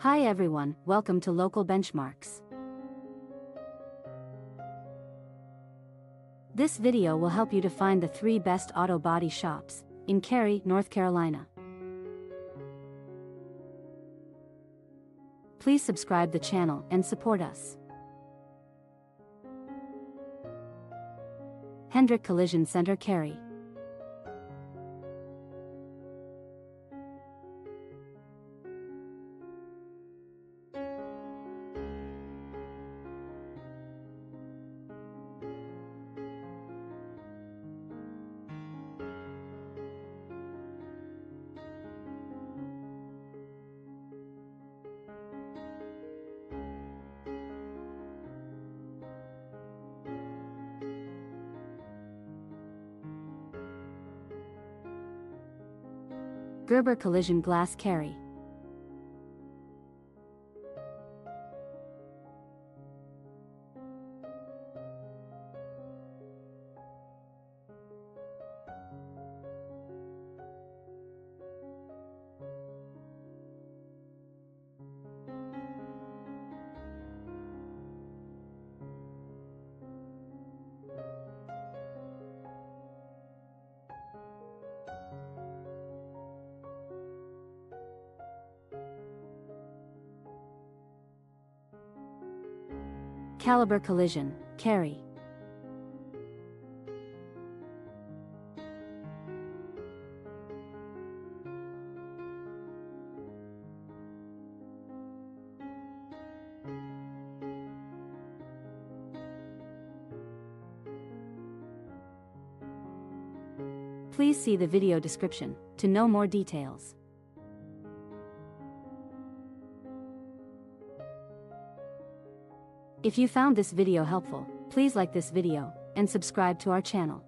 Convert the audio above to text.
Hi everyone, welcome to Local Benchmarks. This video will help you to find the 3 best auto body shops in Cary, North Carolina. Please subscribe the channel and support us. Hendrick Collision Center, Cary. Gerber Collision Glass, Cary. Caliber Collision, Cary. Please see the video description to know more details. If you found this video helpful, please like this video and subscribe to our channel.